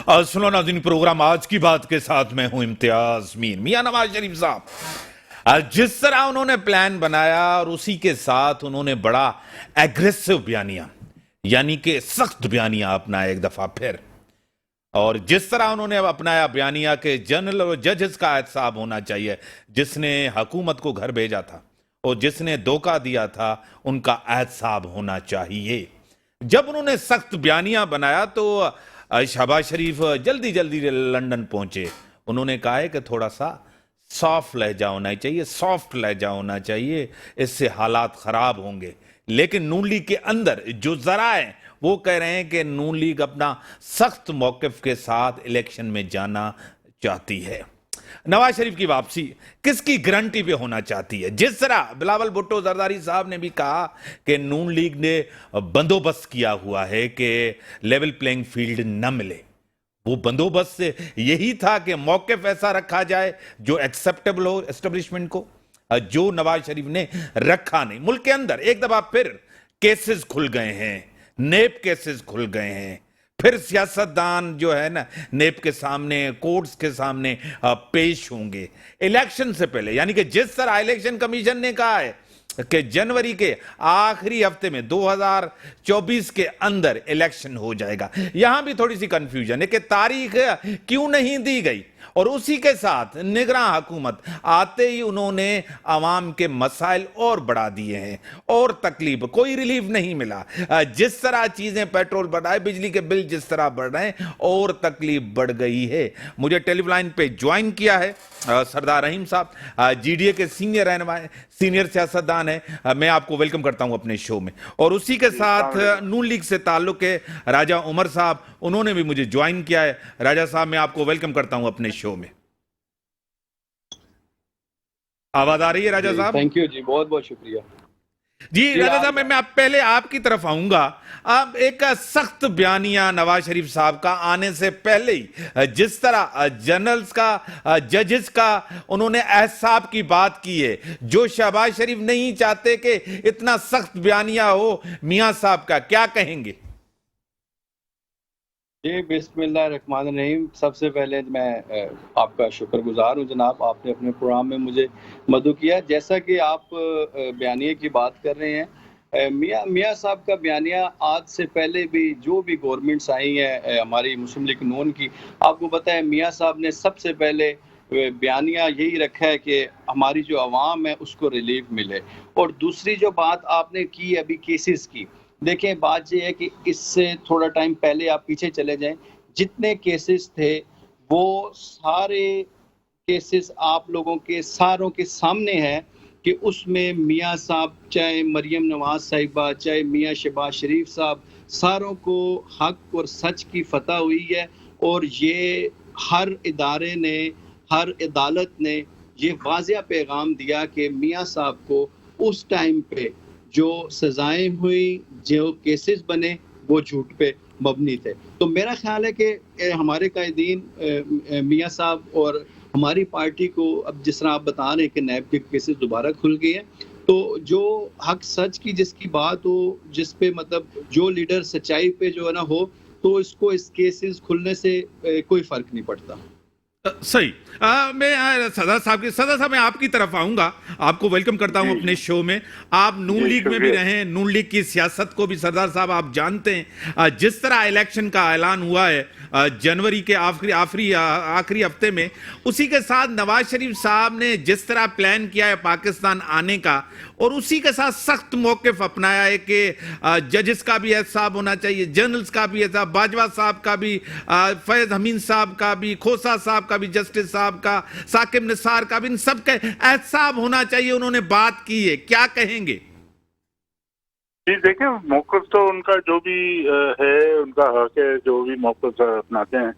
और सुनो नाज़रीन, प्रोग्राम आज की बात के साथ मैं हूं इम्तियाज मीर। मियां नवाज शरीफ साहब, जिस तरह उन्होंने प्लान बनाया और उसी के साथ उन्होंने बड़ा एग्रेसिव बयानिया यानी कि सख्त बयानिया अपनाया एक दफा फिर। और जिस तरह उन्होंने अपनाया बयानिया के जनरल और जजेस का एहतसाब होना चाहिए, जिसने हुकूमत को घर भेजा था और जिसने धोखा दिया था उनका एहतसाब होना चाहिए। जब उन्होंने सख्त बयानिया बनाया तो शहबाज शरीफ जल्दी जल्दी लंदन पहुंचे। उन्होंने कहा है कि थोड़ा सा सॉफ्ट लहजा होना चाहिए, सॉफ्ट लहजा होना चाहिए, इससे हालात खराब होंगे। लेकिन नून लीग के अंदर जो जरा है वो कह रहे हैं कि नून लीग अपना सख्त मौकिफ के साथ इलेक्शन में जाना चाहती है। नवाज शरीफ की वापसी किसकी गारंटी पे होना चाहती है? जिस तरह बिलावल भुट्टो जरदारी साहब ने भी कहा कि नून लीग ने बंदोबस्त किया हुआ है कि लेवल प्लेइंग फील्ड न मिले, वो बंदोबस्त यही था कि मौकिफ ऐसा रखा जाए जो एक्सेप्टेबल हो एस्टेब्लिशमेंट को, जो नवाज शरीफ ने रखा नहीं। मुल्क के अंदर एक दफा फिर केसेस खुल गए हैं, नेप केसेस खुल गए हैं। फिर सियासतदान जो है ना नेप के सामने, कोर्ट्स के सामने पेश होंगे इलेक्शन से पहले। यानी कि जिस तरह इलेक्शन कमीशन ने कहा है कि जनवरी के आखिरी हफ्ते में 2024 के अंदर इलेक्शन हो जाएगा, यहां भी थोड़ी सी कंफ्यूजन है कि तारीख क्यों नहीं दी गई। और उसी के साथ निगरान हुकूमत आते ही उन्होंने आवाम के मसाइल और बढ़ा दिए हैं और तकलीफ, कोई रिलीफ नहीं मिला। जिस तरह चीजें पेट्रोल बढ़ा है, बिजली के बिल जिस तरह बढ़ रहे हैं और तकलीफ बढ़ गई है। मुझे टेलीफोन पे ज्वाइन किया है सरदार रहीम साहब, जीडीए के सीनियर रहनुमा, सीनियर सियासतदान है। मैं आपको वेलकम करता हूं अपने शो में। और उसी के साथ नून लीग से ताल्लुक है राजा उमर साहब, उन्होंने भी मुझे ज्वाइन किया है। राजा साहब, मैं आपको वेलकम करता हूं अपने शो में। आवाज आ रही है राजा साहब? थैंक यू जी, बहुत बहुत शुक्रिया जी। राजा साहब, मैं पहले आपकी तरफ आऊंगा। अब एक सख्त बयानिया नवाज शरीफ साहब का आने से पहले ही जिस तरह जनरल्स का, जजेस का उन्होंने एहसाब की बात की है, जो शहबाज शरीफ नहीं चाहते कि इतना सख्त बयानिया हो, मियां साहब का क्या कहेंगे? जी, बिस्मिल्लाहिर्रहमानिर्रहीम। सबसे पहले मैं आपका शुक्रगुजार हूँ जनाब, आपने अपने प्रोग्राम में मुझे मदऊ किया। जैसा कि आप बयानिए की बात कर रहे हैं, मियाँ साहब का बयानिया आज से पहले भी जो भी गवर्नमेंट्स आई हैं हमारी मुस्लिम लीग नून की, आपको पता है मियाँ साहब ने सबसे पहले बयानिया यही रखा है कि हमारी जो आवाम है उसको रिलीफ मिले। और दूसरी जो बात आपने की अभी केसेस की, देखें बात ये है कि इससे थोड़ा टाइम पहले आप पीछे चले जाएं, जितने केसेस थे वो सारे केसेस आप लोगों के सारों के सामने हैं कि उसमें मियाँ साहब, चाहे मरियम नवाज साहिबा, चाहे मियाँ शहबाज शरीफ साहब, सारों को हक और सच की फतह हुई है। और ये हर इदारे ने, हर अदालत ने ये वाज़िया पैगाम दिया कि मियाँ साहब को उस टाइम पे जो सजाएं हुई, जो केसेस बने, वो झूठ पे मबनी थे। तो मेरा ख्याल है कि हमारे कायदीन मियाँ साहब और हमारी पार्टी को, अब जिस तरह आप बता रहे हैं कि नैब के केसेस दोबारा खुल गए हैं, तो जो हक सच की जिसकी बात हो, जिस पे मतलब जो लीडर सच्चाई पे जो है ना हो, तो इसको इस केसेस खुलने से कोई फर्क नहीं पड़ता। सही। मैं सदा साहब मैं आपकी तरफ आऊंगा, आपको वेलकम करता हूं अपने शो में। आप नून लीग में भी रहे, नून लीग की सियासत को भी सरदार साहब आप जानते हैं। जिस तरह इलेक्शन का ऐलान हुआ है जनवरी के आखिरी हफ्ते में, उसी के साथ नवाज शरीफ साहब ने जिस तरह प्लान किया है पाकिस्तान आने का, और उसी के साथ सख्त मौकिफ अपनाया है कि जजेस का भी एहसाब होना चाहिए, जनरल्स का भी एहसाब, बाजवा साहब का भी, फैज हमीद साहब का भी, खोसा साहब का भी, जस्टिस साहब का, साकिब निसार का भी, इन सब का एहसाब होना चाहिए। उन्होंने बात की है, क्या कहेंगे? जी देखिए, मौक़िफ़ तो उनका जो भी है, उनका हक है जो भी मौक़िफ़ अपनाते हैं।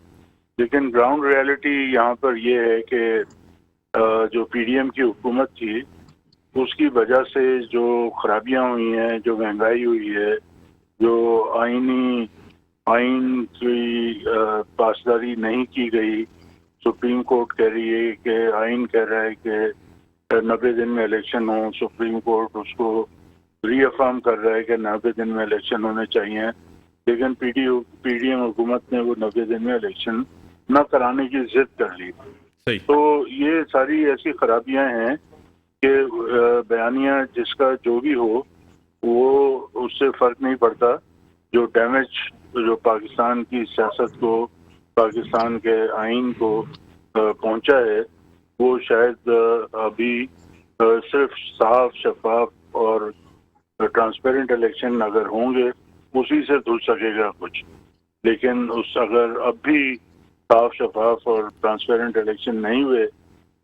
लेकिन ग्राउंड रियलिटी यहाँ पर ये है कि जो पीडीएम की हुकूमत थी उसकी वजह से जो खराबियाँ हुई हैं, जो महंगाई हुई है, जो आइन की पासदारी नहीं की गई। सुप्रीम कोर्ट कह रही है कि आइन कह रहा है कि 90 दिन में इलेक्शन हो, सुप्रीम कोर्ट उसको रीअफर्म कर रहा है कि 90 दिन में इलेक्शन होने चाहिए। लेकिन पीडीएम हुकूमत ने वो 90 दिन में इलेक्शन न कराने की जिद कर ली। सही। तो ये सारी ऐसी खराबियां हैं कि बयानिया जिसका जो भी हो वो उससे फर्क नहीं पड़ता। जो डैमेज जो पाकिस्तान की सियासत को, पाकिस्तान के आइन को पहुंचा है, वो शायद अभी सिर्फ साफ, शफाफ और ट्रांसपेरेंट इलेक्शन अगर होंगे उसी से धुल सकेगा कुछ। लेकिन अगर अब भी साफ, शफाफ और ट्रांसपेरेंट इलेक्शन नहीं हुए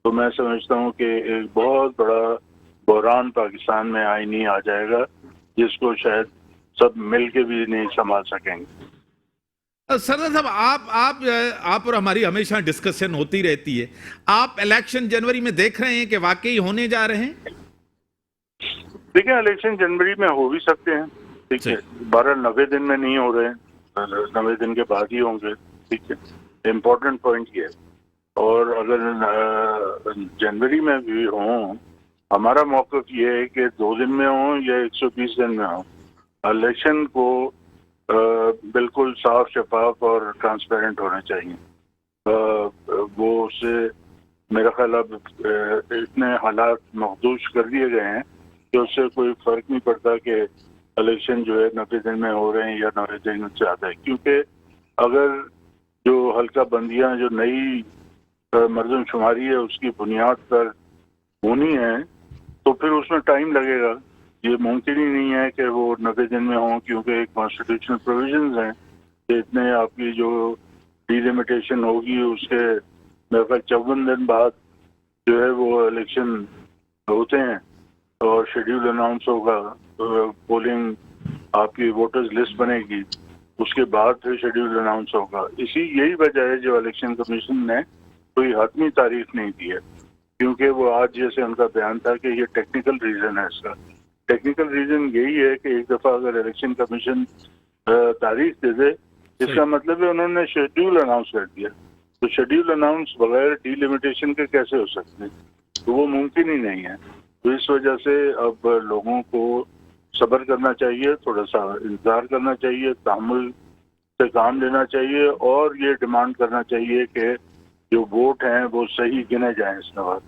तो मैं समझता हूँ कि एक बहुत बड़ा बहरान पाकिस्तान में आईनी आ जाएगा, जिसको शायद सब मिल के भी नहीं संभाल सकेंगे। सरदार साहब, आप और हमारी हमेशा डिस्कशन होती रहती है। आप इलेक्शन जनवरी में देख रहे हैं कि वाकई होने जा रहे हैं? देखिए, इलेक्शन जनवरी में हो भी सकते हैं, ठीक है। 90 दिन में नहीं हो रहे हैं, 90 दिन के बाद ही होंगे, ठीक है। इम्पोर्टेंट पॉइंट ये है। और अगर जनवरी में भी हों, हमारा मौक़िफ़ ये है कि 2 दिन में हों या 120 दिन में हों, इलेक्शन को बिल्कुल साफ, शफाफ और ट्रांसपेरेंट होने चाहिए। वो उससे मेरा ख्याल अब इतने हालात महदूद कर दिए गए हैं कि उससे कोई फ़र्क नहीं पड़ता कि इलेक्शन जो है 90 दिन में हो रहे हैं या 90 दिन से ज़्यादा है। क्योंकि अगर जो हल्का बंदियाँ जो नई मरदमशुमारी है उसकी बुनियाद पर होनी है तो फिर उसमें टाइम लगेगा। ये मुमकिन ही नहीं है कि वो 90 दिन में हों, क्योंकि कॉन्स्टिट्यूशनल प्रोविजंस हैं कि इतने आपकी जो डिलिमिटेशन होगी उसके मेरे ख्याल 54 दिन बाद जो है वो इलेक्शन होते हैं और शेड्यूल अनाउंस होगा, तो पोलिंग आपकी वोटर्स लिस्ट बनेगी, उसके बाद फिर शेड्यूल अनाउंस होगा। यही वजह है जो इलेक्शन कमीशन ने कोई हतमी तारीख नहीं दी है, क्योंकि वो आज जैसे उनका बयान था कि ये टेक्निकल रीज़न है। इसका टेक्निकल रीज़न यही है कि एक दफ़ा अगर इलेक्शन कमीशन तारीख दे दे, इसका मतलब है उन्होंने शेड्यूल अनाउंस कर दिया। तो शेड्यूल अनाउंस बगैर डिलिमिटेशन के कैसे हो सकते हैं? तो वो मुमकिन ही नहीं है। तो इस वजह से अब लोगों को सब्र करना चाहिए, थोड़ा सा इंतज़ार करना चाहिए, तहम्मुल से काम लेना चाहिए और ये डिमांड करना चाहिए कि जो वोट हैं वो सही गिने जाएं। इस बार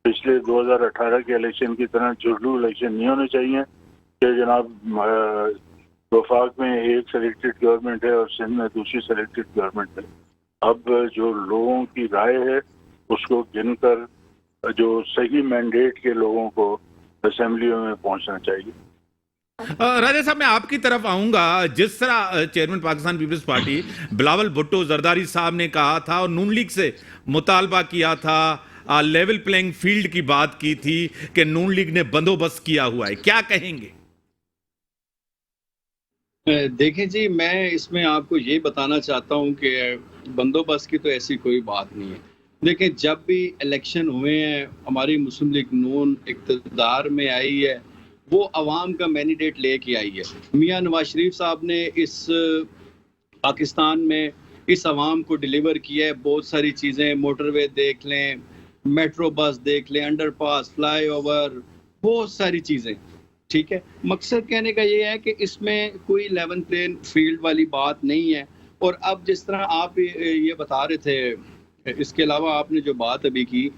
पिछले 2018 के इलेक्शन की तरह झुरलू इलेक्शन नहीं होने चाहिए कि जनाब वफाक में एक सेलेक्टेड गवर्नमेंट है और सिंध में दूसरी सेलेक्टेड गवर्नमेंट है। अब जो लोगों की राय है उसको गिनकर जो सही मैंडेट के लोगों को असेंबलियों में पहुंचना चाहिए। राजा साहब, मैं आपकी तरफ आऊंगा। जिस तरह चेयरमैन पाकिस्तान पीपल्स पार्टी बिलावल भुट्टो जरदारी साहब ने कहा था और नून लीग से मुतालबा किया था, लेवल प्लेइंग फील्ड की बात की थी कि नून लीग ने बंदोबस्त किया हुआ है, क्या कहेंगे? देखें जी, मैं इसमें आपको ये बताना चाहता हूँ कि बंदोबस्त की तो ऐसी कोई बात नहीं है। देखें, जब भी इलेक्शन हुए हैं, हमारी मुस्लिम लीग नून इक़्तिदार में आई है, वो अवाम का मैंडेट लेके आई है। मियां नवाज शरीफ साहब ने इस पाकिस्तान में इस अवाम को डिलीवर किया है बहुत सारी चीज़ें। मोटरवे देख लें, मेट्रो बस देख लें, अंडरपास, फ्लाईओवर, बहुत सारी चीज़ें, ठीक है। मकसद कहने का ये है कि इसमें कोई लेवल प्लेइंग फील्ड वाली बात नहीं है। और अब जिस तरह आप ये बता रहे थे, इसके अलावा आपने जो बात अभी की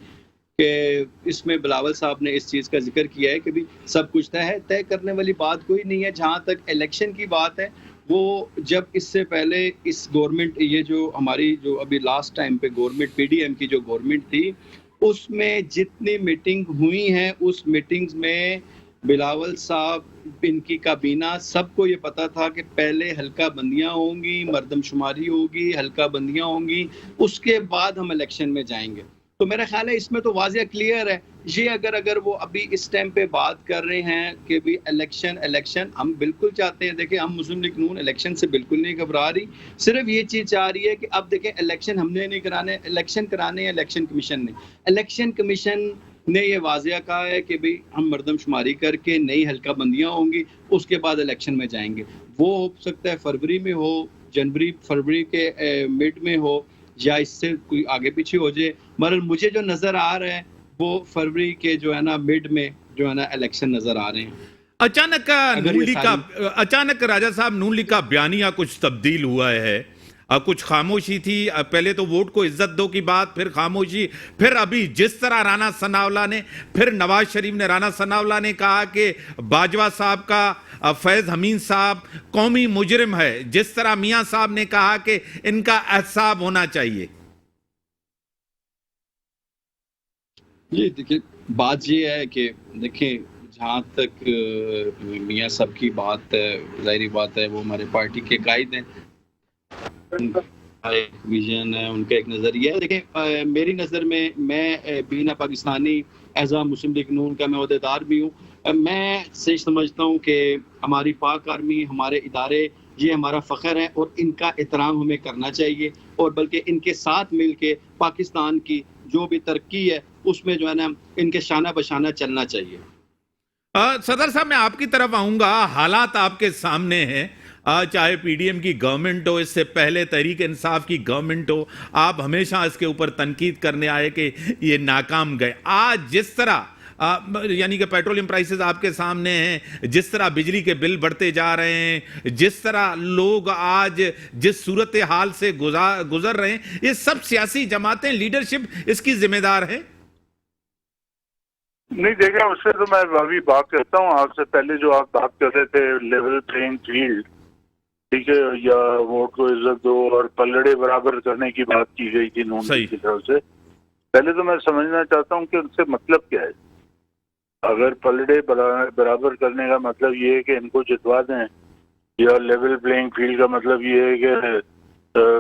कि इसमें बिलावल साहब ने इस चीज़ का जिक्र किया है कि भी सब कुछ तय करने वाली बात कोई नहीं है। जहाँ तक इलेक्शन की बात है, वो जब इससे पहले इस गवर्नमेंट, ये जो हमारी जो अभी लास्ट टाइम पे गवर्नमेंट पीडीएम की जो गवर्नमेंट थी, उसमें जितनी मीटिंग हुई हैं उस मीटिंग्स में बिलावल साहब, इनकी काबीना, सबको ये पता था कि पहले हल्का बंदियाँ होंगी, मरदमशुमारी होगी, हल्का बंदियाँ होंगी, उसके बाद हम इलेक्शन में जाएंगे। तो मेरा ख्याल है इसमें तो वाज़िया क्लियर है। ये अगर वो अभी इस टाइम पे बात कर रहे हैं कि भी इलेक्शन हम बिल्कुल चाहते हैं। देखिए, हम मुस्लिम लीग नून इलेक्शन से बिल्कुल नहीं घबरा रही, सिर्फ ये चीज़ चाह रही है कि अब देखें, इलेक्शन हमने नहीं कराने, इलेक्शन कराने हैं इलेक्शन कमीशन ने। इलेक्शन कमीशन ने ये वाज़िया कहा है कि भाई हम मरदमशुमारी करके नई हल्का बंदियाँ होंगी, उसके बाद इलेक्शन में जाएंगे। वो हो सकता है फरवरी में हो, फरवरी के मिड में हो, या इससे कोई आगे पीछे हो जाए। मगर मुझे जो नज़र आ रहा है वो फरवरी के जो है ना मिड में जो है ना इलेक्शन नज़र आ रहे हैं। अचानक अगर नून ये लीग का सारी अचानक राजा साहब नून लीग का बयानिया कुछ तब्दील हुआ है। कुछ खामोशी थी, पहले तो वोट को इज्जत दो की बात, फिर खामोशी, फिर अभी जिस तरह राणा सनावला ने, फिर नवाज शरीफ ने, राणा सनावला ने कहा कि बाजवा साहब का फैज हमीद साहब कौमी मुजरिम है, जिस तरह मियां साहब ने कहा कि इनका एहसाब होना चाहिए। जी देखिए, बात ये है कि देखिए जहाँ तक मियाँ साहब की बात है, ज़ाहिर बात है वो हमारे पार्टी के कायद हैं। उनका एक विजन है, उनका एक नज़रिया है। देखिए मेरी नज़र में मैं being a Pakistani as a Muslim League Noon का मैं ओहदेदार भी हूँ। मैं सही समझता हूँ कि हमारी पाक आर्मी, हमारे इदारे, ये हमारा फ़ख्र है और इनका एहतराम हमें करना चाहिए और बल्कि इनके साथ मिल के पाकिस्तान की जो भी तरक्की है उसमें जो है ना इनके शाना बशाना चलना चाहिए। सदर साहब, मैं आपकी तरफ आऊंगा। हालात आपके सामने हैं, चाहे पीडीएम की गवर्नमेंट हो, इससे पहले तहरीक इंसाफ की गवर्नमेंट हो, आप हमेशा इसके ऊपर तनकीद करने आए कि ये नाकाम गए। आज जिस तरह यानी कि पेट्रोलियम प्राइसेस आपके सामने हैं, जिस तरह बिजली के बिल बढ़ते जा रहे हैं, जिस तरह लोग आज जिस सूरत हाल से गुजर रहे हैं, ये सब सियासी जमातें, लीडरशिप इसकी जिम्मेदार है। नहीं देखा, उससे तो मैं अभी बात करता हूँ। आपसे पहले जो आप बात कर रहे थे लेवल प्लेइंग फील्ड, ठीक है, या वोट को इज्जत दो और पलड़े बराबर करने की बात की गई थी नून लीग की तरफ से। पहले तो मैं समझना चाहता हूँ कि उनसे मतलब क्या है। अगर पलड़े बराबर करने का मतलब ये है कि इनको जितवा दें, या लेवल प्लेइंग फील्ड का मतलब ये है कि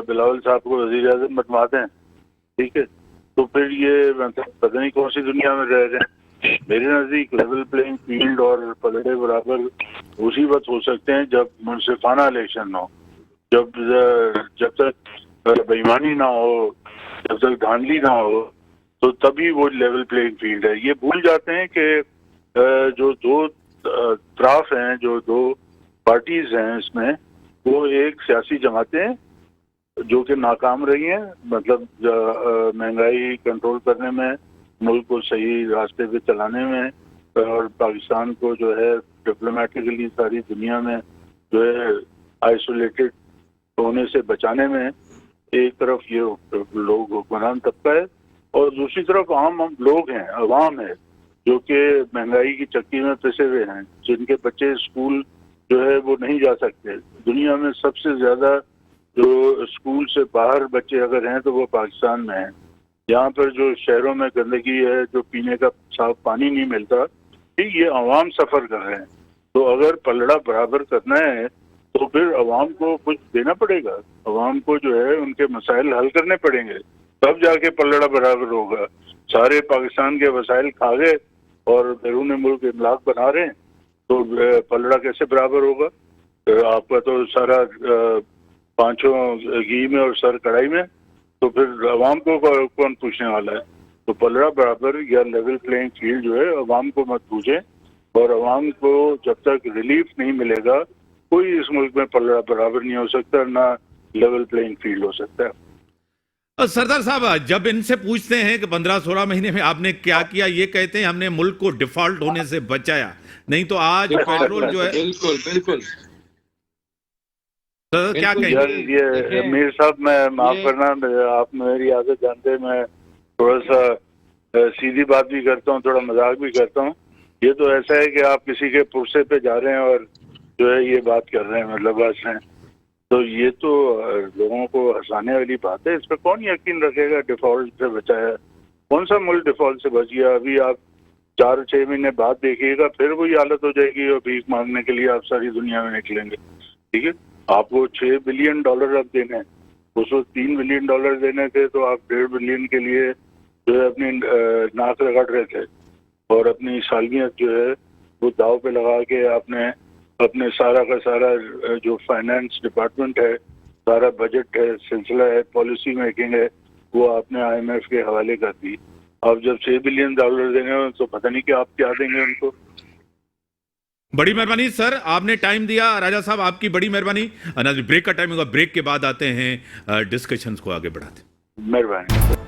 बिलावल साहब को वजीर आजम बनवा दें, ठीक है, तो फिर ये मतलब पता नहीं कौन सी दुनिया में रह रहे हैं। मेरे नजदीक लेवल प्लेइंग फील्ड और पलड़े बराबर उसी वक्त हो सकते हैं जब मुनसिफाना इलेक्शन हो, जब तक बेईमानी ना हो, जब तक धांधली ना हो, तो तभी वो लेवल प्लेइंग फील्ड है। ये भूल जाते हैं कि जो दो तरफ हैं, जो दो पार्टीज हैं इसमें, वो एक सियासी जमातें हैं जो कि नाकाम रही हैं, मतलब महंगाई कंट्रोल करने में, मुल्क को सही रास्ते पे चलाने में, और पाकिस्तान को जो है डिप्लोमेटिकली सारी दुनिया में जो है आइसोलेटेड होने से बचाने में। एक तरफ ये लोग हुक्मरान तबका है और दूसरी तरफ आम लोग हैं, अवाम है, जो कि महंगाई की चक्की में फंसे हुए हैं, जिनके बच्चे स्कूल जो है वो नहीं जा सकते। दुनिया में सबसे ज्यादा जो स्कूल से बाहर बच्चे अगर हैं तो वो पाकिस्तान में हैं। यहाँ पर जो शहरों में गंदगी है, जो पीने का साफ पानी नहीं मिलता, ठीक, ये अवाम सफर कर रहे हैं। तो अगर पलड़ा बराबर करना है तो फिर अवाम को कुछ देना पड़ेगा, अवाम को जो है उनके मसाइल हल करने पड़ेंगे, तब जाके पलड़ा बराबर होगा। सारे पाकिस्तान के वसाइल खा गए और बैरून मुल्क इमलाक बना रहे हैं, तो पलड़ा कैसे बराबर होगा? आपका तो सारा पांचों घी में और सर कढ़ाई में, तो फिर अवाम को कौन पूछने वाला है? तो पलड़ा बराबर या लेवल प्लेइंग फील्ड जो है, अवाम को मत पूछे, और अवाम को जब तक रिलीफ नहीं मिलेगा कोई इस मुल्क में पलड़ा बराबर नहीं हो सकता, ना लेवल प्लेइंग फील्ड हो सकता है। सरदार साहब, जब इनसे पूछते हैं कि 15-16 महीने में आपने क्या किया, ये कहते हैं हमने मुल्क को डिफॉल्ट होने से बचाया, नहीं तो आज पेट्रोल जो है। बिल्कुल बिल्कुल तो क्या कहेंगे? ये मीर साहब, मैं माफ करना, आप मेरी आदत जानते हैं, मैं थोड़ा सा सीधी बात भी करता हूँ, थोड़ा मजाक भी करता हूँ। ये तो ऐसा है कि आप किसी के पुरसे पे जा रहे हैं और जो है ये बात कर रहे हैं, मतलब बस हैं, तो ये तो लोगों को हंसाने वाली बात है। इस पर कौन यकीन रखेगा डिफॉल्ट से बचाया? कौन सा मुल्क डिफॉल्ट से बच गया? अभी आप 4-6 महीने बाद देखिएगा, फिर वही हालत हो जाएगी और भीख मांगने के लिए आप सारी दुनिया में निकलेंगे, ठीक है। आपको $6 बिलियन अब देने हैं, उसको $3 बिलियन देने थे, तो आप $1.5 बिलियन के लिए जो है अपनी नाक रगड़ रहे थे और अपनी सालमियत जो है वो दाव पे लगा के आपने अपने सारा का सारा जो फाइनेंस डिपार्टमेंट है, सारा बजट है, सिलसिला है, पॉलिसी मेकिंग है, वो आपने IMF के हवाले कर दी। अब जब $6 बिलियन देने हो तो पता नहीं कि आप क्या देंगे उनको। बड़ी मेहरबानी सर, आपने टाइम दिया। राजा साहब, आपकी बड़ी मेहरबानी। ब्रेक का टाइम होगा, ब्रेक के बाद आते हैं डिस्कशंस को आगे बढ़ाते। मेहरबानी।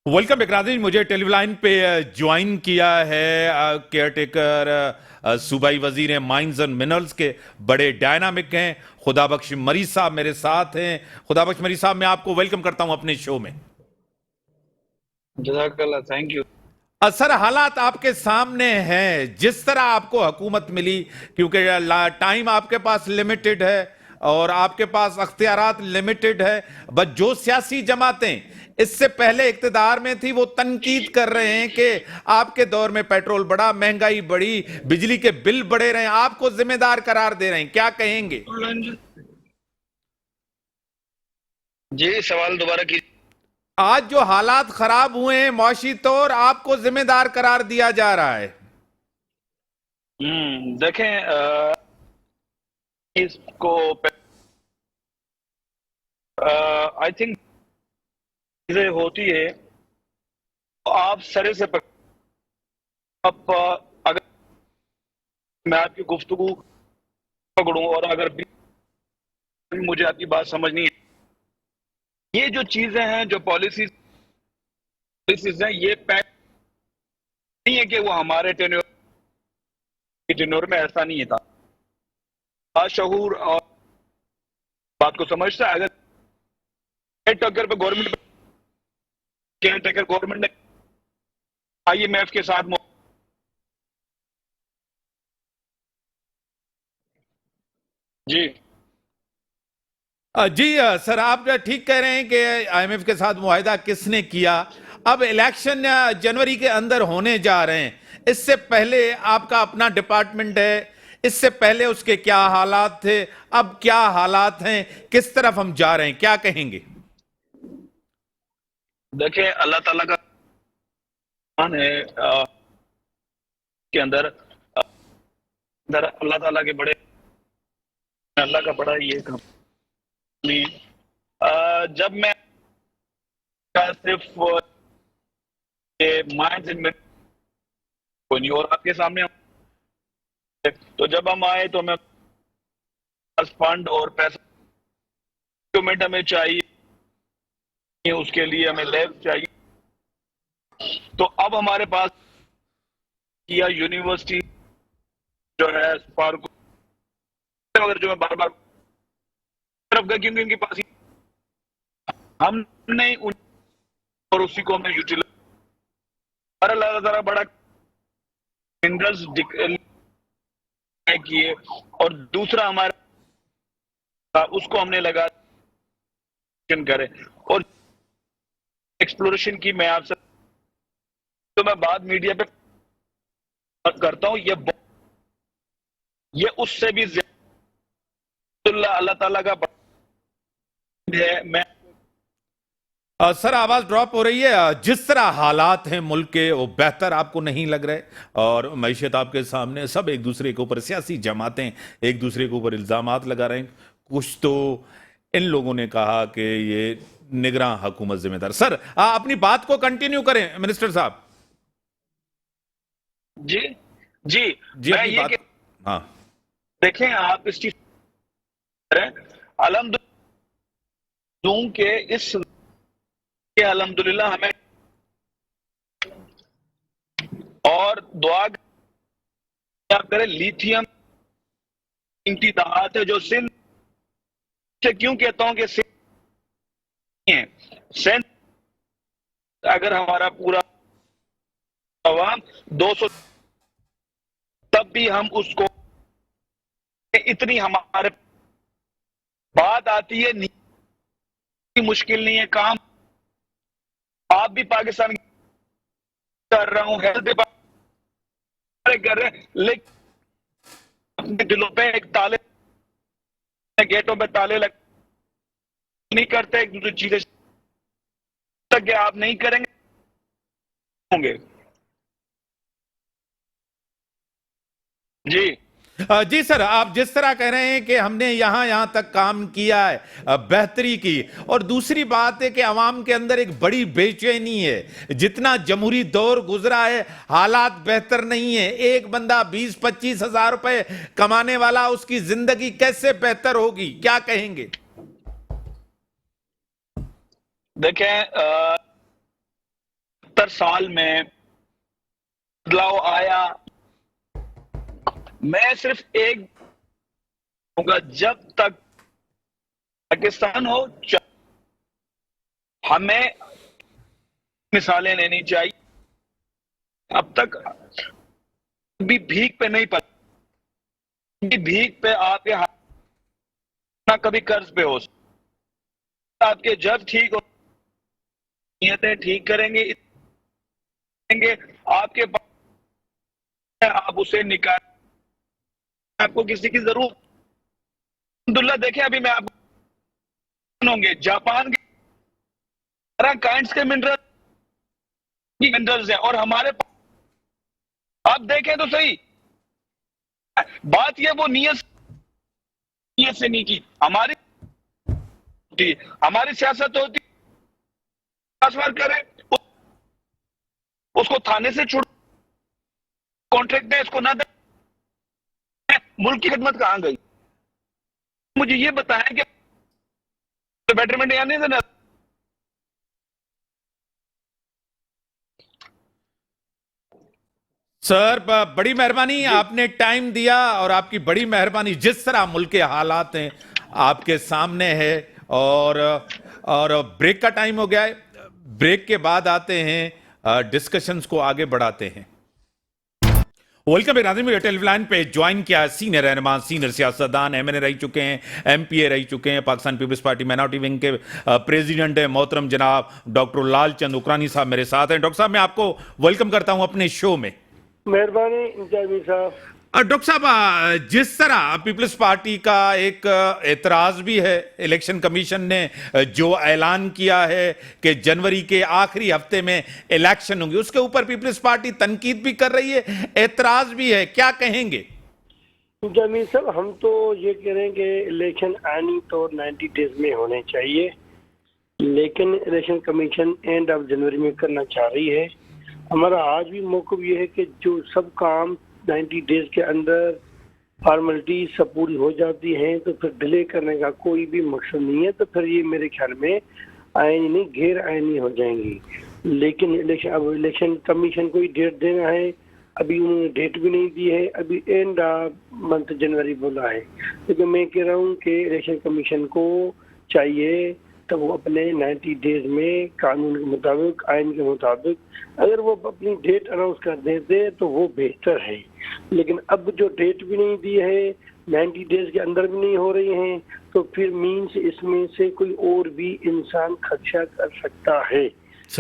वेलकम इकराम, मुझे टेलीलाइन पे ज्वाइन किया है केयरटेकर सूबाई वजीर माइंस एंड मिनरल्स के, बड़े डायनामिक हैं, खुदाबख्श मरी साहब मेरे साथ हैं। खुदाबख्श मरी साहब, मैं आपको वेलकम करता हूं अपने शो में। जज़ाकल्लाह, थैंक यू। सर, हालात आपके सामने हैं, जिस तरह आपको हुकूमत मिली, क्योंकि टाइम आपके पास लिमिटेड है और आपके पास अख्तियारात लिमिटेड है, बस जो सियासी जमातें इससे पहले इक्तदार में थी वो तनकीद कर रहे हैं कि आपके दौर में पेट्रोल बढ़ा, महंगाई बढ़ी, बिजली के बिल बढ़े रहे, आपको जिम्मेदार करार दे रहे हैं, क्या कहेंगे? जी, सवाल दोबारा कीजिए। आज जो हालात खराब हुए हैं मुआशी तौर, आपको जिम्मेदार करार दिया जा रहा है। देखें, इसको आई थिंक चीजें होती है तो आप सरे से आप अगर मैं आपकी गुफ्तगू पकड़ूं और अगर मुझे आपकी बात समझनी है, ये जो चीजें हैं, जो पॉलिसीज हैं, ये नहीं है कि वो हमारे टेन्योर में ऐसा नहीं था। बाशऊर और बात को समझता है, अगर केयरटेकर पे गवर्नमेंट केयरटेकर गवर्नमेंट ने IMF के साथ जी जी सर, आप ठीक कह रहे हैं कि IMF के साथ मुआहिदा किसने किया। अब इलेक्शन जनवरी के अंदर होने जा रहे हैं, इससे पहले आपका अपना डिपार्टमेंट है, इससे पहले उसके क्या हालात थे, अब क्या हालात हैं, किस तरफ हम जा रहे हैं, क्या कहेंगे? देखिए, अल्लाह ताला का कुरान है के अंदर अल्लाह ताला के बड़े, अल्लाह का बड़ा ये काम। जब मैं सिर्फ माइंस इन और आपके सामने, तो जब हम आए तो हमें फंड और पैसा डॉक्यूमेंट हमें चाहिए, उसके लिए हमें लैब चाहिए। तो अब हमारे पास किया यूनिवर्सिटी जो है स्पार्क, अगर जो मैं बार बार तरफ गया क्योंकि उनके पास हमने और उसी को हमने यूटिलाइज पर अल्लाह ताला बड़ा मिनरल्स किए, और दूसरा हमारा उसको हमने लगा करे और एक्सप्लोरेशन की। मैं आपसे तो मैं बात मीडिया पे करता हूं, ये उससे भी ज्यादा अल्लाह ताला का है। मैं सर, आवाज ड्रॉप हो रही है। जिस तरह हालात हैं मुल्क के, वो बेहतर आपको नहीं लग रहे, और मैशियत आपके सामने, सब एक दूसरे के ऊपर, सियासी जमातें एक दूसरे के ऊपर इल्जामात लगा रहे हैं। कुछ तो इन लोगों ने कहा कि ये निगरान हुकूमत जिम्मेदार। सर, अपनी बात को कंटिन्यू करें मिनिस्टर साहब। जी जी जी, अपनी बात। हाँ, देखें, आप इस चीज अल्हम्दुलिल्लाह के इस अल्हम्दुलिल्लाह हमें और दुआ करें। लिथियम कीमती धात है जो सिंध से, क्यों कहता हूं कि सिंध अगर हमारा पूरा आवाम 200, तब भी हम उसको इतनी हमारे बात आती है, मुश्किल नहीं है काम। आप भी पाकिस्तान कर रहा हूं, हेल्थ डिपार्टमेंट कर रहे हैं, लेकिन अपने दिलों पे एक ताले, गेटों पे ताले लग नहीं करते, एक दूसरी चीजें तक आप नहीं करेंगे होंगे। जी जी सर, आप जिस तरह कह रहे हैं कि हमने यहां तक काम किया है, बेहतरी की, और दूसरी बात है कि अवाम के अंदर एक बड़ी बेचैनी है। जितना जमहूरी दौर गुजरा है, हालात बेहतर नहीं है। एक बंदा 20-25 हजार रुपए कमाने वाला, उसकी जिंदगी कैसे बेहतर होगी, क्या कहेंगे? देखें, 2025 हजार रुपए कमाने वाला, उसकी जिंदगी कैसे बेहतर होगी, क्या कहेंगे? देखें, 2025 हजार रुपए कमाने वाला, उसकी जिंदगी कैसे बेहतर होगी, क्या कहेंगे? देखें, 2025 हजार रुपए कमाने वाला, उसकी जिंदगी कैसे बेहतर होगी, क्या कहेंगे? साल में बदलाव आया। मैं सिर्फ एक होगा, जब तक पाकिस्तान हो हमें मिसालें लेनी चाहिए। अब तक भी भीख पे नहीं पड़ा, भीख पे आपके हाथ ना कभी कर्ज पे हो। आपके जब ठीक हो नियतें ठीक करेंगे आपके पास आप उसे निकाल, आपको किसी की जरूरत। अब्दुल्ला देखें, अभी मैं आपको होंगे जापान के काइंड्स के मिनरल्स हैं और हमारे पास, आप देखें तो सही, बात ये वो नियत से नहीं की। हमारी सियासत होती ट्रांसफर करें, उसको थाने से छुड़, कॉन्ट्रैक्ट दे, इसको ना दे, मुल्क की खिदमत कहां गई? मुझे ये बताएं कि बेटरमेंट या नहीं देना। सर बड़ी मेहरबानी, आपने टाइम दिया और आपकी बड़ी मेहरबानी। जिस तरह मुल्क के हालात हैं आपके सामने है, और ब्रेक का टाइम हो गया है। ब्रेक के बाद आते हैं, डिस्कशंस को आगे बढ़ाते हैं। वेलकम नाज़रीन, टेलीविजन पे ज्वाइन किया सीनियर रहनुमा, सीनियर सियासतदान, एमएनए रह चुके हैं, एमपीए रह चुके हैं, पाकिस्तान पीपल्स पार्टी माइनॉरिटी विंग के प्रेसिडेंट हैं मोहतरम जनाब डॉक्टर लालचंद उकरानी साहब मेरे साथ हैं। डॉक्टर साहब, मैं आपको वेलकम करता हूं अपने शो में। मेहरबानी इंतजामी साहब। डॉक्टर साहब, जिस तरह पीपल्स पार्टी का एक एतराज भी है, इलेक्शन कमीशन ने जो ऐलान किया है कि जनवरी के आखिरी हफ्ते में इलेक्शन होंगे, उसके ऊपर पीपल्स पार्टी तनकीद भी कर रही है, एतराज भी है, क्या कहेंगे? इंतजामी साहब, हम तो ये कह रहे हैं कि इलेक्शन आनी तो 90 डेज में होने चाहिए, लेकिन election commission end of January में करना चाह रही है। हमारा आज भी मौक़िफ़ ये है कि जो सब काम 90 डेज के अंदर फॉर्मेलिटी सब पूरी हो जाती हैं तो फिर डिले करने का कोई भी मकसद नहीं है, तो फिर ये मेरे ख्याल में आईनी नहीं गैर आईनी हो जाएंगी। लेकिन अब इलेक्शन कमीशन को ही डेट देना है, अभी उन्होंने डेट भी नहीं दी है, अभी एंड मंथ जनवरी बोला है। लेकिन मैं कह रहा हूँ कि इलेक्शन कमीशन को चाहिए तो वो अपने 90 डेज में कानून के मुताबिक, आइन के मुताबिक अगर वो अपनी डेट अनाउंस कर देते तो वो बेहतर है। लेकिन अब जो डेट भी नहीं दी है, 90 डेज के अंदर भी नहीं हो रही हैं, तो फिर मीन्स इसमें से कोई और भी इंसान खदशा कर सकता है।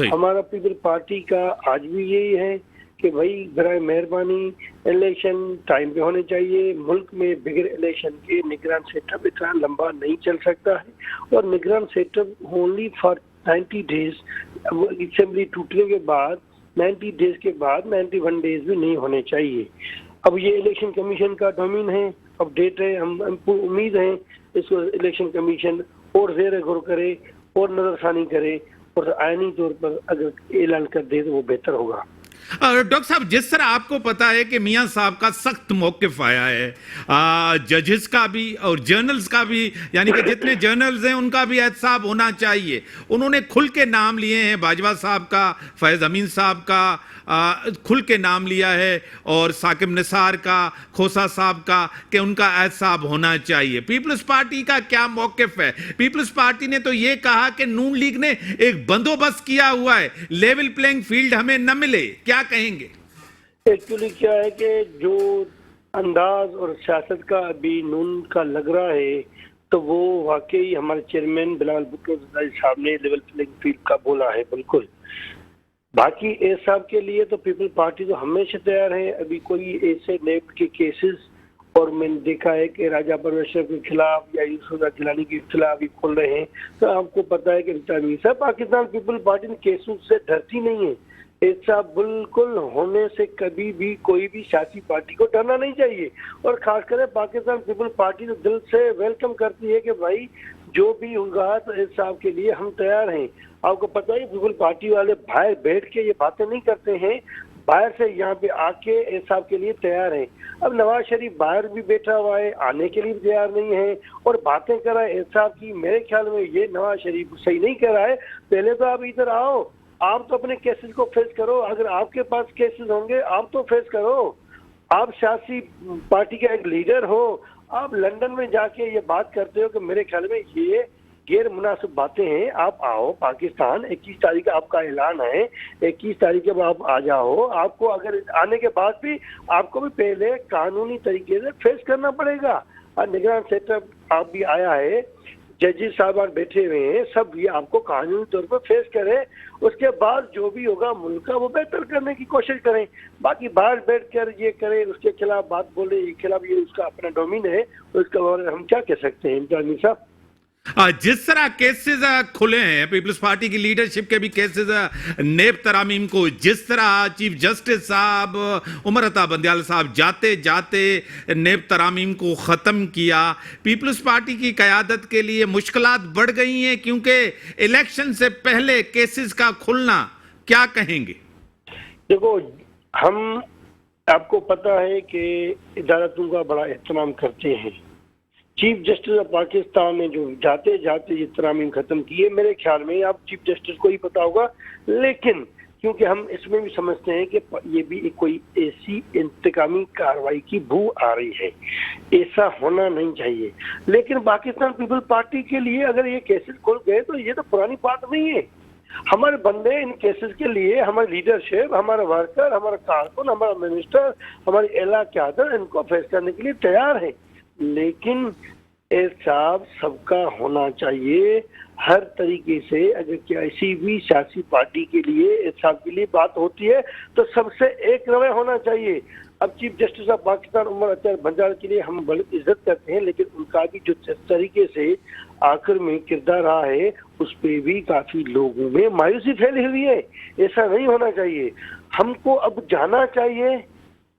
हमारा पीपल पार्टी का आज भी यही है कि भाई बराए मेहरबानी इलेक्शन टाइम पे होने चाहिए। मुल्क में बिगर इलेक्शन के निगरान सेटअप इतना लंबा नहीं चल सकता है, और निगरान setup only for 90 days. Assembly टूटने के बाद 90 डेज के बाद 91 डेज भी नहीं होने चाहिए। अब ये इलेक्शन कमीशन का डोमेन है, अब डेट है, हम उम्मीद है इसको इलेक्शन कमीशन और ज़ेर गौर करे और नजरसानी करे और आईनी तौर पर अगर ऐलान कर दे तो वो बेहतर होगा। डॉक्टर साहब, जिस तरह आपको पता है कि मियां साहब का सख्त मौक़िफ़ आया है, जजेस का भी और जर्नल्स का भी, यानी कि जितने जर्नल्स हैं उनका भी एहतसाब होना चाहिए। उन्होंने खुल के नाम लिए हैं, बाजवा साहब का, फैज़ अमीन साहब का खुल के नाम लिया है, और साकिब निसार का, खोसा साहब का, कि उनका एहतसाब होना चाहिए। पीपल्स पार्टी का क्या मौक़िफ़ है? पीपल्स पार्टी ने तो ये कहा कि नून लीग ने एक बंदोबस्त किया हुआ है, लेवल प्लेइंग फील्ड हमें न मिले, क्या कहेंगे? एक्चुअली क्या है कि जो अंदाज और सियासत का अभी नून का लग रहा है, तो वो वाकई हमारे चेयरमैन बिलावल भुट्टो साहब ने लेवल प्लेइंग फील्ड का बोला है। बिल्कुल, बाकी एस साहब के लिए तो पीपल पार्टी तो हमेशा तैयार है। अभी कोई ऐसे नेब के केसेस, और मैंने देखा है कि राजा परमेश्वर के खिलाफ या यूसुफ जिलानी के खिलाफ भी खोल रहे हैं, तो आपको पता है कि पाकिस्तान पीपल पार्टी ने केसों से डरती नहीं है। ऐसा बिल्कुल होने से कभी भी कोई भी सियासी पार्टी को डरना नहीं चाहिए, और खासकर पाकिस्तान पीपल पार्टी तो दिल से वेलकम करती है कि भाई जो भी होगा तो इस साहब के लिए हम तैयार हैं। आपको पता है पीपल पार्टी वाले बाहर बैठ के ये बातें नहीं करते हैं, बाहर से यहाँ पे आके इस साहब के लिए तैयार हैं। अब नवाज शरीफ बाहर भी बैठा हुआ है, आने के लिए तैयार नहीं है और बातें कर रहा है इस साहब की। मेरे ख्याल में ये नवाज शरीफ सही नहीं कर रहा है। पहले तो आप इधर आओ, आप तो अपने केसेस को फेस करो, अगर आपके पास केसेस होंगे आप तो फेस करो। आप सियासी पार्टी का एक लीडर हो, आप लंदन में जाके ये बात करते हो कि मेरे ख्याल में ये गैर मुनासिब बातें हैं, आप आओ पाकिस्तान, 21 तारीख का आपका ऐलान है, 21 तारीख के बाद आप आ जाओ। आपको अगर आने के बाद भी आपको भी पहले कानूनी तरीके से फेस करना पड़ेगा। निगरान सेटअप आप भी आया है, जजेस साहबान बैठे हुए हैं, सब ये आपको कानूनी तौर पर फेस करें, उसके बाद जो भी होगा मुल्क का वो बेहतर करने की कोशिश करें। बाकी बाहर बैठकर ये करें, उसके खिलाफ बात बोले, ये खिलाफ, ये उसका अपना डोमेन है, उसका बारे में हम क्या कह सकते हैं इमरान साहब। जिस तरह केसेस खुले हैं, पीपल्स पार्टी की लीडरशिप के भी केसेस नेब तरामीम को, जिस तरह चीफ जस्टिस साहब उमर अता बंदियाल साहब जाते जाते नेब तरामीम को ख़त्म किया, पीपल्स पार्टी की क़यादत के लिए मुश्किलात बढ़ गई हैं क्योंकि इलेक्शन से पहले केसेस का खुलना, क्या कहेंगे? देखो, हम, आपको पता है कि इदारतों का बड़ा एहतराम करते हैं। चीफ जस्टिस ऑफ पाकिस्तान ने जो जाते जाते ये तरामीम खत्म किए, मेरे ख्याल में आप चीफ जस्टिस को ही पता होगा, लेकिन क्योंकि हम इसमें भी समझते हैं कि ये भी एक कोई ऐसी इंतकामी कार्रवाई की बू आ रही है, ऐसा होना नहीं चाहिए। लेकिन पाकिस्तान पीपल्स पार्टी के लिए अगर ये केसेस खुल गए तो ये तो पुरानी बात नहीं है। हमारे बंदे इन केसेस के लिए, हमारी लीडरशिप, हमारा वर्कर, हमारा कारकुन, हमारा मिनिस्टर, हमारी एला क्यादत इनको फेस करने के लिए तैयार है। लेकिन एहसाब सबका होना चाहिए हर तरीके से। अगर किसी भी सियासी पार्टी के लिए एहसाब के लिए बात होती है तो सबसे एक रवैया होना चाहिए। अब chief justice of Pakistan Umar Ata Bandial के लिए हम बड़ी इज्जत करते हैं, लेकिन उनका भी जो तरीके से आखिर में किरदार रहा है उस पर भी काफी लोगों में मायूसी फैली हुई है। ऐसा नहीं होना चाहिए। हमको अब जाना चाहिए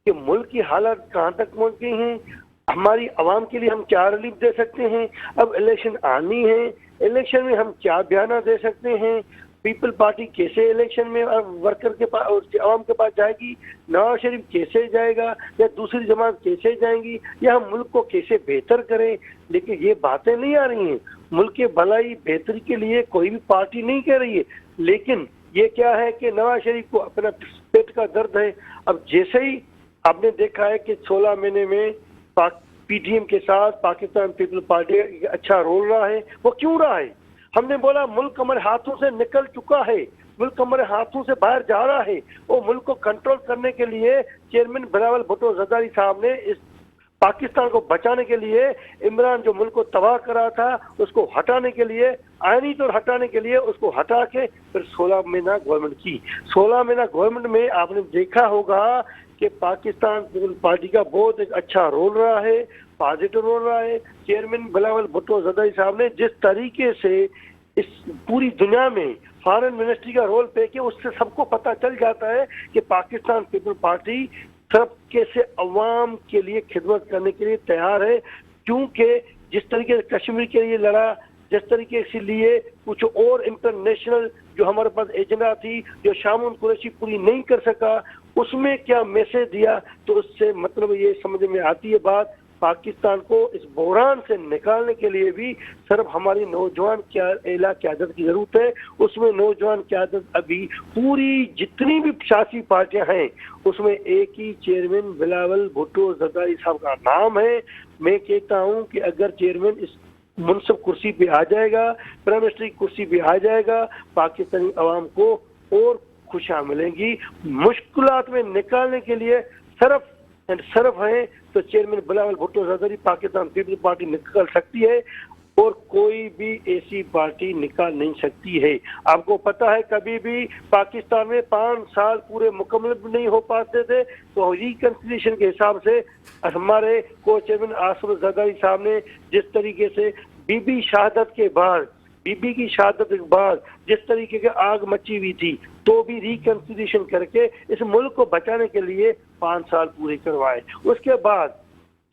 कि मुल्क की हालत कहाँ तक पहुँच गई है, हमारी आवाम के लिए हम क्या रिलीफ दे सकते हैं। अब इलेक्शन आनी है, इलेक्शन में हम क्या बयाना दे सकते हैं, पीपल पार्टी कैसे इलेक्शन में वर्कर के पास और आवाम के पास जाएगी, नवाज शरीफ कैसे जाएगा या दूसरी जमात कैसे जाएंगी, या हम मुल्क को कैसे बेहतर करें। लेकिन ये बातें नहीं आ रही हैं। मुल्क के भलाई बेहतरी के लिए कोई भी पार्टी नहीं कह रही है, लेकिन ये क्या है कि नवाज शरीफ को अपना पेट का दर्द है। अब जैसे ही आपने देखा है कि 16 महीने में पीटीएम के साथ पाकिस्तान पीपल्स पार्टी अच्छा रोल रहा है, वो क्यों रहा है? हमने बोला मुल्क हमारे हाथों से निकल चुका है, मुल्क हमारे हाथों से बाहर जा रहा है। वो मुल्क को कंट्रोल करने के लिए चेयरमैन बिलावल भुट्टो जरदारी साहब ने इस पाकिस्तान को बचाने के लिए, इमरान जो मुल्क को तबाह करा था उसको हटाने के लिए, आईनी तौर हटाने के लिए उसको हटा के फिर 16 महीना गवर्नमेंट की। 16 महीना गवर्नमेंट में आपने देखा होगा कि पाकिस्तान पीपल्स पार्टी का बहुत एक अच्छा रोल रहा है, पॉजिटिव रोल रहा है। चेयरमैन बिलावल भुट्टो जरदारी साहब ने जिस तरीके से इस पूरी दुनिया में फॉरेन मिनिस्ट्री का रोल पे किया, उससे सबको पता चल जाता है कि पाकिस्तान पीपल्स पार्टी सब कैसे अवाम के लिए खिदमत करने के लिए तैयार है। क्योंकि जिस तरीके से कश्मीर के लिए लड़ा, जिस तरीके से लिए कुछ और इंटरनेशनल जो हमारे पास एजेंडा थी जो शामुन कुरैशी पूरी नहीं कर सका, उसमें क्या मैसेज दिया, तो उससे मतलब ये समझ में आती है बात, पाकिस्तान को इस बहरान से निकालने के लिए भी सिर्फ हमारी नौजवान एला क़यादत की जरूरत है। उसमें नौजवान क़यादत अभी पूरी जितनी भी सियासी पार्टियां हैं उसमें एक ही चेयरमैन बिलावल भुट्टो जरदारी साहब का नाम है। मैं कहता हूं कि अगर चेयरमैन इस मुनसिब कुर्सी पे आ जाएगा, प्राइम मिनिस्टर की कुर्सी पे आ जाएगा, पाकिस्तानी अवाम को और खुशियां मिलेंगी। मुश्किलात में निकालने के लिए सिर्फ है तो चेयरमैन बिलावल भुट्टो जरदारी पाकिस्तान पीपल्स पार्टी निकाल सकती है और कोई भी ऐसी पार्टी निकाल नहीं सकती है। आपको पता है कभी भी पाकिस्तान में 5 साल पूरे मुकम्मल नहीं हो पाते थे, तो रिकंसिलिएशन के हिसाब से हमारे को चेयरमैन आसिफ जरदारी साहब ने जिस तरीके से बीबी की शहादत के बाद जिस तरीके की आग मची हुई थी, तो भी रिकंसिलिएशन करके इस मुल्क को बचाने के लिए 5 साल पूरे करवाए। उसके बाद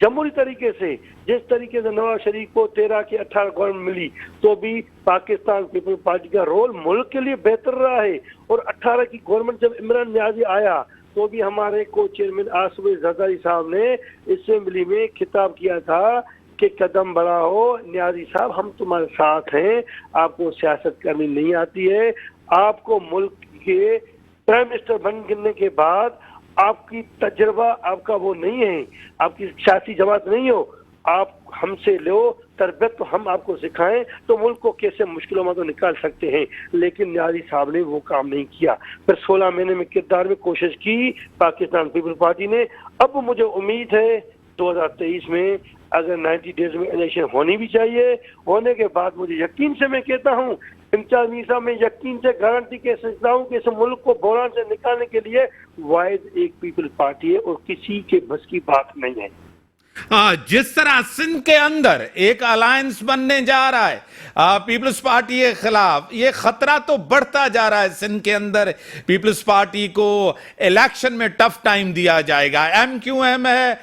जमहूरी तरीके से जिस तरीके से नवाज शरीफ को 13 की 18 गवर्नमेंट मिली, तो भी पाकिस्तान पीपल्स पार्टी का रोल मुल्क के लिए बेहतर रहा है। और 18 की गवर्नमेंट जब इमरान न्याजी आया तो भी हमारे को चेयरमैन आसिफ जरदारी साहब ने असेंबली में खिताब किया था कि कदम बढ़ाओ न्याजी साहब, हम तुम्हारे साथ हैं, आपको सियासत करनी नहीं आती है, आपको मुल्क के प्राइम मिनिस्टर बनने के बाद आपकी तजर्बा आपका वो नहीं है, आपकी सियासी जमात नहीं हो, आप हमसे लो तरबियत तो हम आपको सिखाएं तो मुल्क को कैसे मुश्किलों में तो निकाल सकते हैं। लेकिन न्याजी साहब ने वो काम नहीं किया। फिर 16 महीने में किरदार में कोशिश की पाकिस्तान पीपल पार्टी ने। अब मुझे उम्मीद है 2023 में अगर 90 डेज में इलेक्शन होनी भी चाहिए, होने के बाद मुझे यकीन से मैं कहता हूँ, इम्तियाज मीर साहब, मैं यकीन से गारंटी के सकता हूँ कि इस मुल्क को बहरान से निकालने के लिए वाहिद एक पीपल पार्टी है और किसी के बस की बात नहीं है। जिस तरह सिंध के अंदर एक अलायंस बनने जा रहा है पीपल्स पार्टी के खिलाफ, ये खतरा तो बढ़ता जा रहा है। सिंध के अंदर पीपल्स पार्टी को इलेक्शन में टफ टाइम दिया जाएगा। MQM है,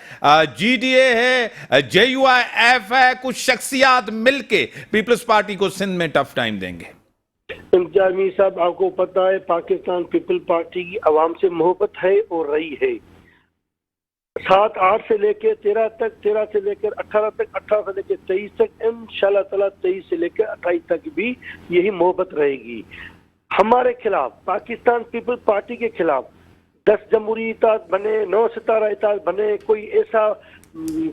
GDA है, JUIF है, कुछ शख्सियात मिलके पीपल्स पार्टी को सिंध में टफ टाइम देंगे। इम्तियाज मीर साहब, आपको पता है पाकिस्तान पीपल पार्टी की आवाम से मोहब्बत है और रही है। 7-8 से लेकर 13 तक, 13 से लेकर 18 तक, 18 से लेकर 23 तक, इंशाल्लाह ताला 23 से लेकर 28 तक भी यही मोहब्बत रहेगी। हमारे खिलाफ, पाकिस्तान पीपल पार्टी के खिलाफ 10 जमहूरी इताद बने, 9 सितारा इताद बने, कोई ऐसा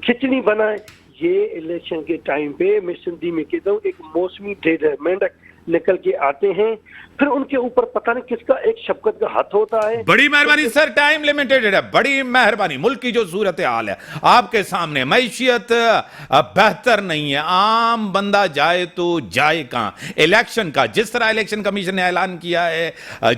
खिचड़ी बनाए, ये इलेक्शन के टाइम पे मैं सिंधी में कहता हूँ एक मौसमी ढेर है, मेंढक निकल के आते हैं, फिर उनके ऊपर पता नहीं किसका एक शफकत का हाथ होता है। बड़ी मेहरबानी सर, टाइम लिमिटेड है, बड़ी मेहरबानी। मुल्क की जो सूरत हाल है आपके सामने, मैशियत बेहतर नहीं है, आम बंदा जाए तो जाए कहां। इलेक्शन का जिस तरह इलेक्शन कमीशन ने ऐलान किया है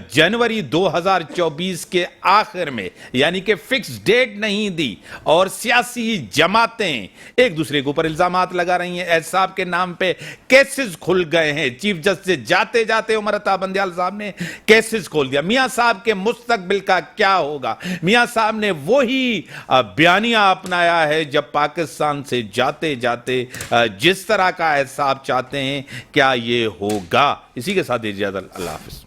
जनवरी 2024 के आखिर में, यानी कि फिक्स डेट नहीं दी, और सियासी जमातें एक दूसरे के ऊपर इल्जामात लगा रही हैं। एहसाब के नाम पे केसेस खुल गए हैं। चीफ जस्टिस जाते जाते उमर अता बंदियाल साहब ने केसेस खोल दिया। मियां साहब के मुस्तकबिल का क्या होगा? मियां साहब ने वही बयानिया अपनाया है जब पाकिस्तान से जाते जाते जिस तरह का एहसाब चाहते हैं, क्या ये होगा? इसी के साथ इजाजत, अल्लाह हाफिज।